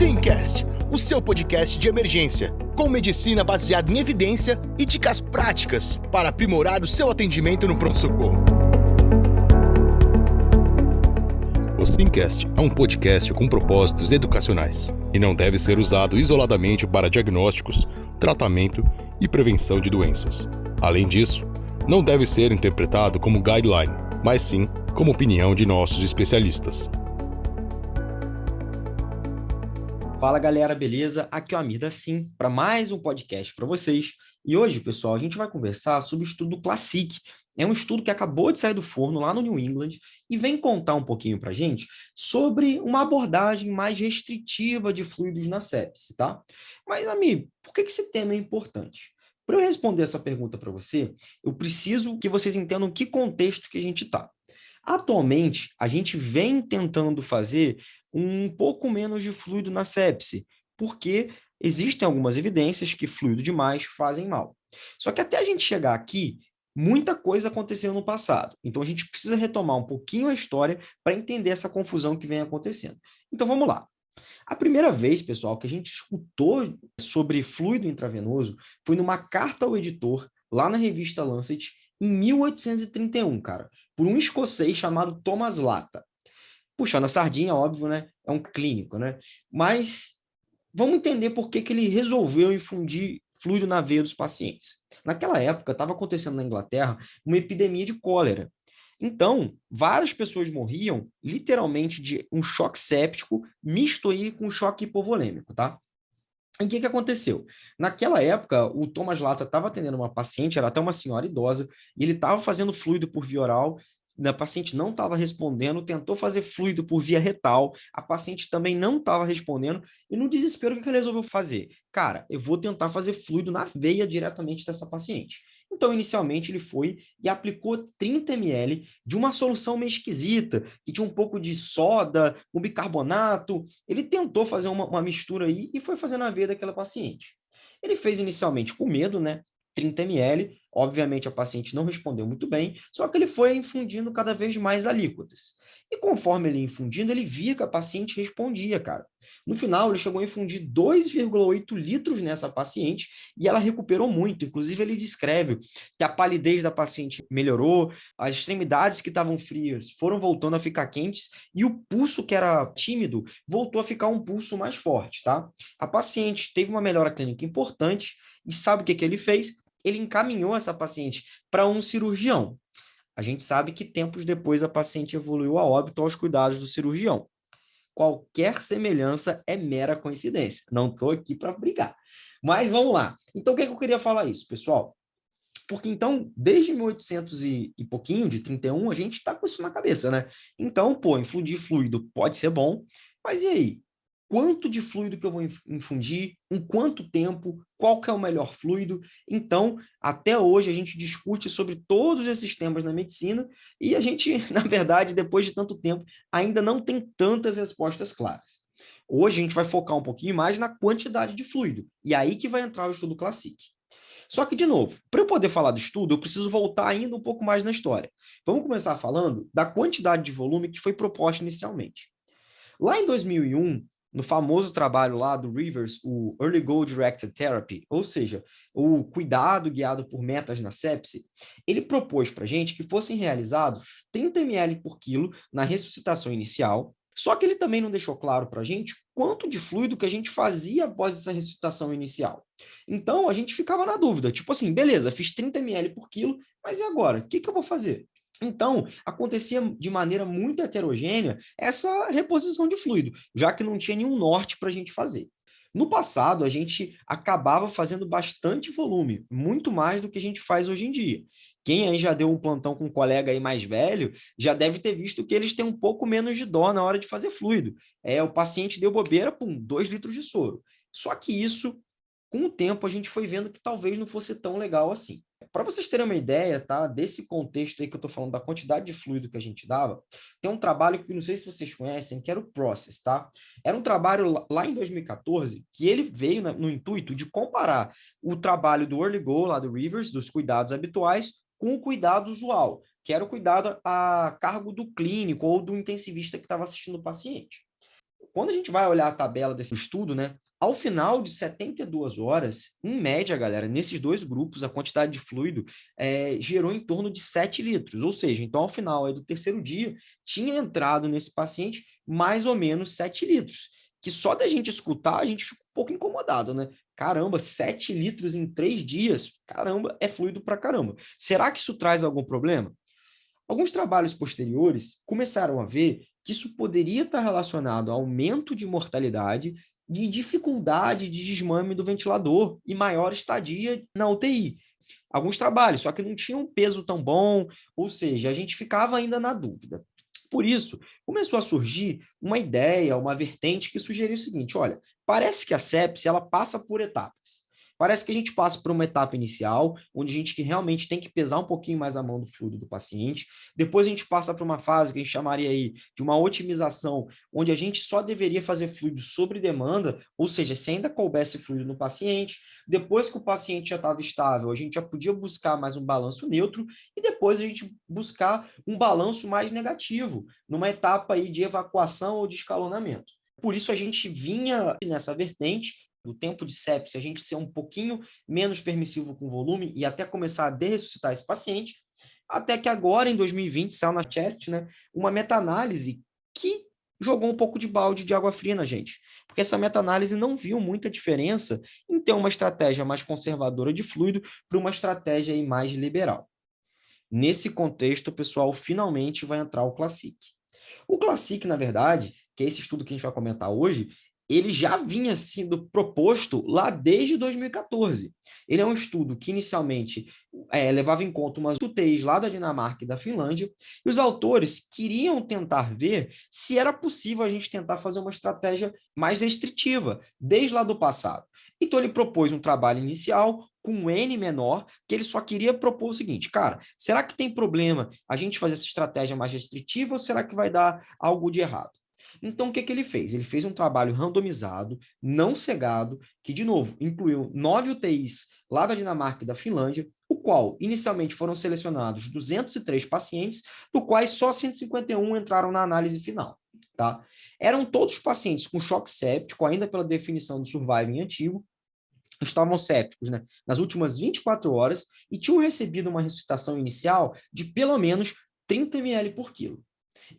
Simcast, o seu podcast de emergência, com medicina baseada em evidência e dicas práticas para aprimorar o seu atendimento no pronto-socorro. O Simcast é um podcast com propósitos educacionais e não deve ser usado isoladamente para diagnósticos, tratamento e prevenção de doenças. Além disso, não deve ser interpretado como guideline, mas sim como opinião de nossos especialistas. Fala galera, beleza? Aqui é o Amir da Sim, para mais um podcast para vocês. E hoje, pessoal, a gente vai conversar sobre o estudo Classic. É um estudo que acabou de sair do forno lá no New England e vem contar um pouquinho para a gente sobre uma abordagem mais restritiva de fluidos na sepse, tá? Mas, Amir, por que esse tema é importante? Para eu responder essa pergunta para você, eu preciso que vocês entendam que contexto que a gente está. Atualmente, a gente vem tentando fazer um pouco menos de fluido na sepse, porque existem algumas evidências que fluido demais fazem mal. Só que até a gente chegar aqui, muita coisa aconteceu no passado. Então a gente precisa retomar um pouquinho a história para entender essa confusão que vem acontecendo. Então vamos lá. A primeira vez, pessoal, que a gente escutou sobre fluido intravenoso foi numa carta ao editor, lá na revista Lancet, em 1831, cara, por um escocês chamado Thomas Latta. Puxando a sardinha, óbvio, né? É um clínico, né? Mas vamos entender por que ele resolveu infundir fluido na veia dos pacientes. Naquela época, estava acontecendo na Inglaterra uma epidemia de cólera. Então, várias pessoas morriam, literalmente, de um choque séptico misto aí com choque hipovolêmico, tá? E o que aconteceu? Naquela época, o Thomas Latta estava atendendo uma paciente, era até uma senhora idosa, e ele estava fazendo fluido por via oral, a paciente não estava respondendo, tentou fazer fluido por via retal, a paciente também não estava respondendo, e no desespero, o que ele resolveu fazer? Cara, eu vou tentar fazer fluido na veia diretamente dessa paciente. Então, inicialmente, ele foi e aplicou 30 ml de uma solução meio esquisita, que tinha um pouco de soda, um bicarbonato. Ele tentou fazer uma mistura aí e foi fazer na veia daquela paciente. Ele fez inicialmente com medo, né? 30 ml. Obviamente, a paciente não respondeu muito bem, só que ele foi infundindo cada vez mais alíquotas. E conforme ele ia infundindo, ele via que a paciente respondia, cara. No final, ele chegou a infundir 2,8 litros nessa paciente e ela recuperou muito. Inclusive, ele descreve que a palidez da paciente melhorou, as extremidades que estavam frias foram voltando a ficar quentes e o pulso que era tímido voltou a ficar um pulso mais forte, tá? A paciente teve uma melhora clínica importante e sabe o que ele fez? Ele encaminhou essa paciente para um cirurgião. A gente sabe que tempos depois a paciente evoluiu a óbito aos cuidados do cirurgião. Qualquer semelhança é mera coincidência. Não estou aqui para brigar. Mas vamos lá. Então, o que eu queria falar isso, pessoal? Porque, então, desde 1800 e pouquinho, de 31, a gente está com isso na cabeça, né? Então, pô, infundir fluido pode ser bom, mas e aí? Quanto de fluido que eu vou infundir? Em quanto tempo? Qual que é o melhor fluido? Então, até hoje, a gente discute sobre todos esses temas na medicina e a gente, na verdade, depois de tanto tempo, ainda não tem tantas respostas claras. Hoje, a gente vai focar um pouquinho mais na quantidade de fluido. E aí que vai entrar o estudo Classic. Só que, de novo, para eu poder falar do estudo, eu preciso voltar ainda um pouco mais na história. Vamos começar falando da quantidade de volume que foi proposta inicialmente. Lá em 2001, no famoso trabalho lá do Rivers, o Early Goal Directed Therapy, ou seja, o cuidado guiado por metas na sepse, ele propôs para a gente que fossem realizados 30 ml por quilo na ressuscitação inicial, só que ele também não deixou claro para a gente quanto de fluido que a gente fazia após essa ressuscitação inicial. Então, a gente ficava na dúvida, tipo assim, beleza, fiz 30 ml por quilo, mas e agora? O que eu vou fazer? Então, acontecia de maneira muito heterogênea essa reposição de fluido, já que não tinha nenhum norte para a gente fazer. No passado, a gente acabava fazendo bastante volume, muito mais do que a gente faz hoje em dia. Quem aí já deu um plantão com um colega aí mais velho, já deve ter visto que eles têm um pouco menos de dó na hora de fazer fluido. O paciente deu bobeira, pum, 2 litros de soro. Só que isso, com o tempo, a gente foi vendo que talvez não fosse tão legal assim. Para vocês terem uma ideia, tá, desse contexto aí que eu estou falando, da quantidade de fluido que a gente dava, tem um trabalho que não sei se vocês conhecem, que era o Process, tá? Era um trabalho lá em 2014 que ele veio no intuito de comparar o trabalho do Early Goal, lá do Rivers, dos cuidados habituais, com o cuidado usual, que era o cuidado a cargo do clínico ou do intensivista que estava assistindo o paciente. Quando a gente vai olhar a tabela desse estudo, né, ao final de 72 horas, em média, galera, nesses dois grupos, a quantidade de fluido gerou em torno de 7 litros. Ou seja, então, ao final do terceiro dia, tinha entrado nesse paciente mais ou menos 7 litros. Que só da gente escutar, a gente fica um pouco incomodado, né? Caramba, 7 litros em 3 dias? Caramba, é fluido pra caramba. Será que isso traz algum problema? Alguns trabalhos posteriores começaram a ver que isso poderia estar relacionado ao aumento de mortalidade, de dificuldade de desmame do ventilador e maior estadia na UTI. Alguns trabalhos, só que não tinham um peso tão bom, ou seja, a gente ficava ainda na dúvida. Por isso, começou a surgir uma ideia, uma vertente que sugeria o seguinte: olha, parece que a sepse ela passa por etapas. Parece que a gente passa por uma etapa inicial, onde a gente realmente tem que pesar um pouquinho mais a mão do fluido do paciente. Depois a gente passa para uma fase que a gente chamaria aí de uma otimização, onde a gente só deveria fazer fluido sobre demanda, ou seja, se ainda coubesse fluido no paciente. Depois que o paciente já estava estável, a gente já podia buscar mais um balanço neutro e depois a gente buscar um balanço mais negativo, numa etapa aí de evacuação ou de escalonamento. Por isso a gente vinha nessa vertente do tempo de sepse, a gente ser um pouquinho menos permissivo com o volume e até começar a ressuscitar esse paciente, até que agora, em 2020, saiu na Chest, né, uma meta-análise que jogou um pouco de balde de água fria na gente, porque essa meta-análise não viu muita diferença em ter uma estratégia mais conservadora de fluido para uma estratégia aí mais liberal. Nesse contexto, pessoal, finalmente vai entrar o Classic. O Classic, na verdade, que é esse estudo que a gente vai comentar hoje, ele já vinha sendo proposto lá desde 2014. Ele é um estudo que inicialmente levava em conta umas UTIs lá da Dinamarca e da Finlândia, e os autores queriam tentar ver se era possível a gente tentar fazer uma estratégia mais restritiva, desde lá do passado. Então ele propôs um trabalho inicial com um N menor, que ele só queria propor o seguinte: cara, será que tem problema a gente fazer essa estratégia mais restritiva ou será que vai dar algo de errado? Então, o que ele fez? Ele fez um trabalho randomizado, não cegado, que, de novo, incluiu 9 UTIs lá da Dinamarca e da Finlândia, o qual, inicialmente, foram selecionados 203 pacientes, do quais só 151 entraram na análise final. Tá? Eram todos pacientes com choque séptico, ainda pela definição do surviving antigo, estavam sépticos, né, nas últimas 24 horas e tinham recebido uma ressuscitação inicial de pelo menos 30 ml por quilo.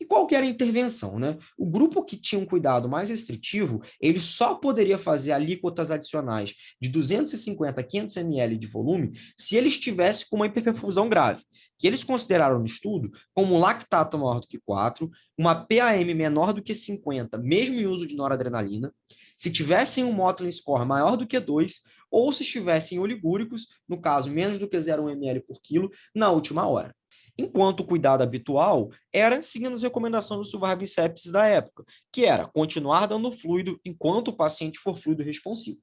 E qual que era a intervenção, né? O grupo que tinha um cuidado mais restritivo, ele só poderia fazer alíquotas adicionais de 250 a 500 ml de volume se ele estivesse com uma hiperperfusão grave, que eles consideraram no estudo como um lactato maior do que 4, uma PAM menor do que 50, mesmo em uso de noradrenalina, se tivessem um Motley score maior do que 2, ou se estivessem oligúricos, no caso menos do que 0,1 ml por quilo, na última hora. Enquanto o cuidado habitual era seguindo as recomendações do Surviving Sepsis da época, que era continuar dando fluido enquanto o paciente for fluido responsivo.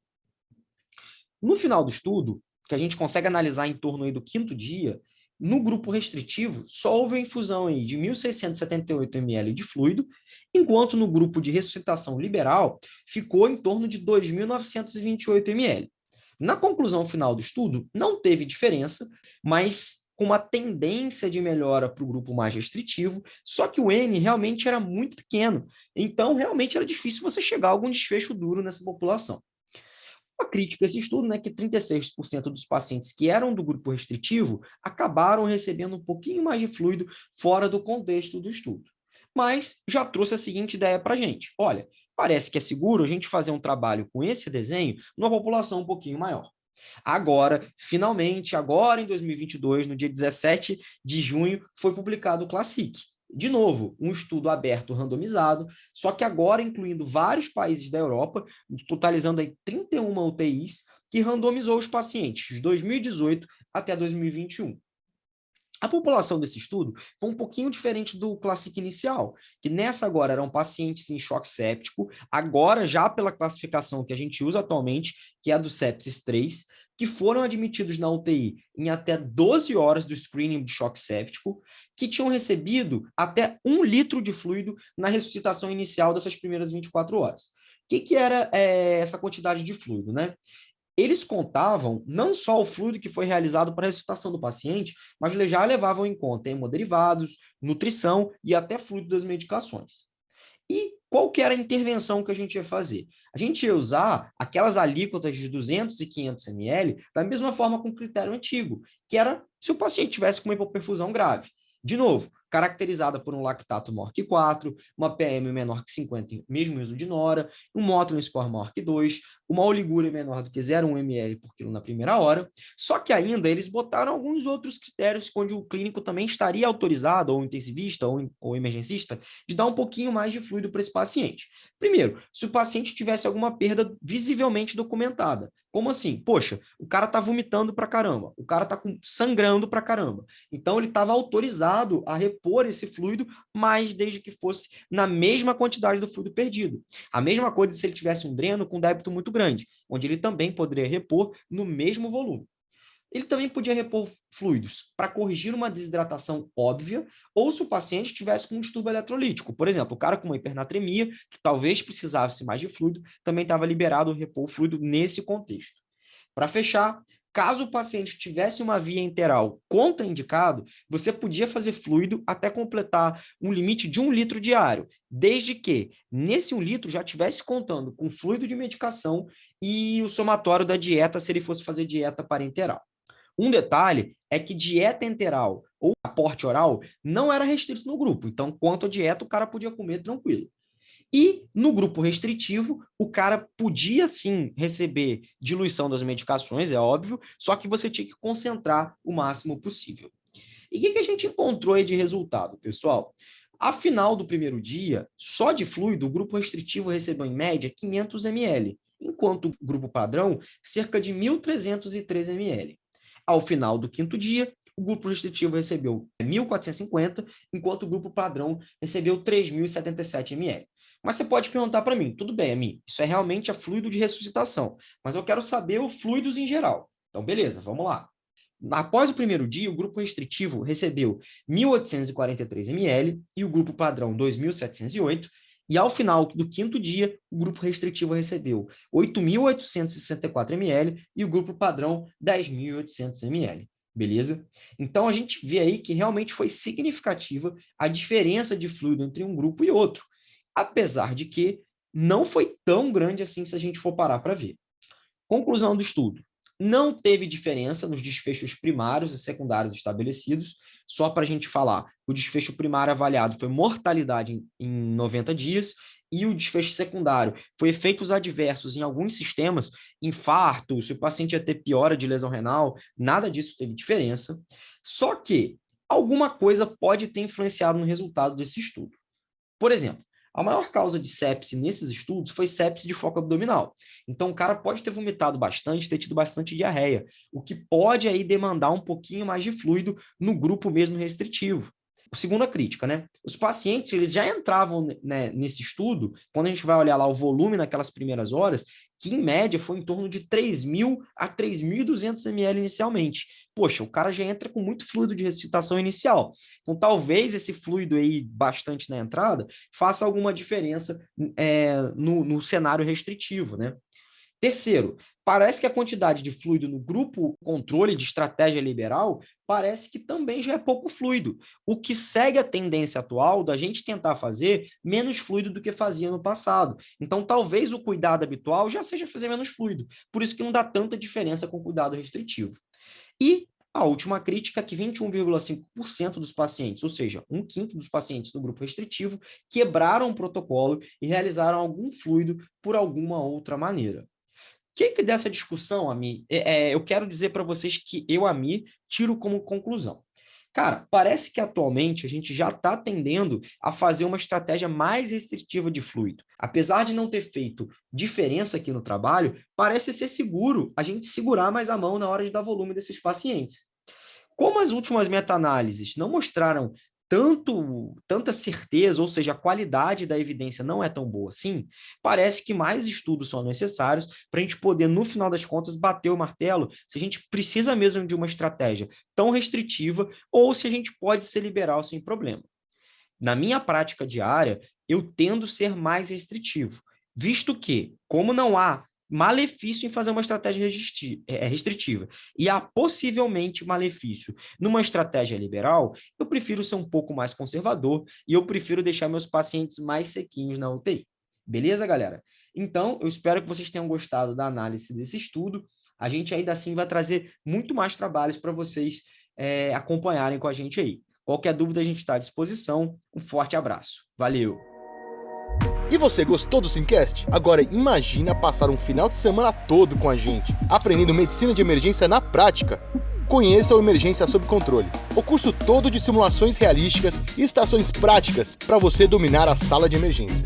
No final do estudo, que a gente consegue analisar em torno aí do quinto dia, no grupo restritivo, só houve a infusão aí de 1.678 ml de fluido, enquanto no grupo de ressuscitação liberal ficou em torno de 2.928 ml. Na conclusão final do estudo, não teve diferença, mas com uma tendência de melhora para o grupo mais restritivo, só que o N realmente era muito pequeno, então realmente era difícil você chegar a algum desfecho duro nessa população. Uma crítica a esse estudo, né, que 36% dos pacientes que eram do grupo restritivo acabaram recebendo um pouquinho mais de fluido fora do contexto do estudo. Mas já trouxe a seguinte ideia para a gente: olha, parece que é seguro a gente fazer um trabalho com esse desenho numa população um pouquinho maior. Agora, finalmente, agora em 2022, no dia 17 de junho, foi publicado o Classic. De novo, um estudo aberto randomizado, só que agora incluindo vários países da Europa, totalizando aí 31 UTIs, que randomizou os pacientes de 2018 até 2021. A população desse estudo foi um pouquinho diferente do Classic inicial, que nessa agora eram pacientes em choque séptico, agora já pela classificação que a gente usa atualmente, que é a do sepsis 3, que foram admitidos na UTI em até 12 horas do screening de choque séptico, que tinham recebido até 1 litro de fluido na ressuscitação inicial dessas primeiras 24 horas. O que era essa quantidade de fluido, né? Eles contavam não só o fluido que foi realizado para a ressuscitação do paciente, mas já levavam em conta hemoderivados, nutrição e até fluido das medicações. E qual que era a intervenção que a gente ia fazer? A gente ia usar aquelas alíquotas de 200 e 500 ml da mesma forma com o critério antigo, que era se o paciente tivesse com uma hipoperfusão grave. De novo, caracterizada por um lactato maior que 4, uma PM menor que 50, mesmo uso de nora, um Motley score maior que 2, uma oligúria menor do que 0,1 ml por quilo na primeira hora. Só que ainda eles botaram alguns outros critérios onde o clínico também estaria autorizado, ou intensivista, ou emergencista, de dar um pouquinho mais de fluido para esse paciente. Primeiro, se o paciente tivesse alguma perda visivelmente documentada. Como assim? Poxa, o cara tá vomitando pra caramba, o cara tá sangrando pra caramba. Então ele estava autorizado a repor esse fluido, mas desde que fosse na mesma quantidade do fluido perdido. A mesma coisa se ele tivesse um dreno com débito muito grande, onde ele também poderia repor no mesmo volume. Ele também podia repor fluidos para corrigir uma desidratação óbvia ou se o paciente tivesse com um distúrbio eletrolítico. Por exemplo, o cara com uma hipernatremia, que talvez precisasse mais de fluido, também estava liberado repor fluido nesse contexto. Para fechar, caso o paciente tivesse uma via enteral contraindicado, você podia fazer fluido até completar um limite de 1 litro diário, desde que nesse 1 litro já estivesse contando com fluido de medicação e o somatório da dieta, se ele fosse fazer dieta parenteral. Um detalhe é que dieta enteral ou aporte oral não era restrito no grupo, então quanto à dieta o cara podia comer tranquilo. E no grupo restritivo, o cara podia sim receber diluição das medicações, é óbvio, só que você tinha que concentrar o máximo possível. E o que a gente encontrou aí de resultado, pessoal? A final do primeiro dia, só de fluido, o grupo restritivo recebeu em média 500 ml, enquanto o grupo padrão, cerca de 1.303 ml. Ao final do quinto dia, o grupo restritivo recebeu 1.450, enquanto o grupo padrão recebeu 3.077 ml. Mas você pode perguntar para mim, tudo bem, Ami, isso é realmente a fluido de ressuscitação, mas eu quero saber os fluidos em geral. Então, beleza, vamos lá. Após o primeiro dia, o grupo restritivo recebeu 1.843 ml e o grupo padrão 2.708, e ao final do quinto dia, o grupo restritivo recebeu 8.864 ml e o grupo padrão 10.800 ml. Beleza? Então, a gente vê aí que realmente foi significativa a diferença de fluido entre um grupo e outro, apesar de que não foi tão grande assim se a gente for parar para ver. Conclusão do estudo. Não teve diferença nos desfechos primários e secundários estabelecidos. Só para a gente falar, o desfecho primário avaliado foi mortalidade em 90 dias e o desfecho secundário foi efeitos adversos em alguns sistemas, infarto, se o paciente ia ter piora de lesão renal, nada disso teve diferença. Só que alguma coisa pode ter influenciado no resultado desse estudo. Por exemplo, a maior causa de sepse nesses estudos foi sepse de foco abdominal. Então, o cara pode ter vomitado bastante, ter tido bastante diarreia, o que pode aí demandar um pouquinho mais de fluido no grupo mesmo restritivo. Segunda crítica, né? Os pacientes, eles já entravam, né, nesse estudo, quando a gente vai olhar lá o volume naquelas primeiras horas, que em média foi em torno de 3.000 a 3.200 ml inicialmente. Poxa, o cara já entra com muito fluido de ressuscitação inicial. Então, talvez esse fluido aí, bastante na entrada, faça alguma diferença no cenário restritivo, né? Terceiro, parece que a quantidade de fluido no grupo controle de estratégia liberal parece que também já é pouco fluido, o que segue a tendência atual da gente tentar fazer menos fluido do que fazia no passado. Então, talvez o cuidado habitual já seja fazer menos fluido, por isso que não dá tanta diferença com o cuidado restritivo. E a última crítica é que 21,5% dos pacientes, ou seja, 1/5 dos pacientes do grupo restritivo, quebraram o protocolo e realizaram algum fluido por alguma outra maneira. O que dessa discussão, Ami, eu quero dizer para vocês que eu, Ami, tiro como conclusão. Cara, parece que atualmente a gente já está tendendo a fazer uma estratégia mais restritiva de fluido. Apesar de não ter feito diferença aqui no trabalho, parece ser seguro a gente segurar mais a mão na hora de dar volume desses pacientes. Como as últimas meta-análises não mostraram tanta certeza, ou seja, a qualidade da evidência não é tão boa assim, parece que mais estudos são necessários para a gente poder, no final das contas, bater o martelo se a gente precisa mesmo de uma estratégia tão restritiva ou se a gente pode ser liberal sem problema. Na minha prática diária, eu tendo a ser mais restritivo, visto que, como não há malefício em fazer uma estratégia restritiva. E há possivelmente malefício numa estratégia liberal, eu prefiro ser um pouco mais conservador e eu prefiro deixar meus pacientes mais sequinhos na UTI. Beleza, galera? Então, eu espero que vocês tenham gostado da análise desse estudo. A gente ainda assim vai trazer muito mais trabalhos para vocês acompanharem com a gente aí. Qualquer dúvida, a gente está à disposição. Um forte abraço. Valeu! E você gostou do Simcast? Agora imagina passar um final de semana todo com a gente, aprendendo medicina de emergência na prática. Conheça o Emergência Sob Controle, o curso todo de simulações realísticas e estações práticas para você dominar a sala de emergência.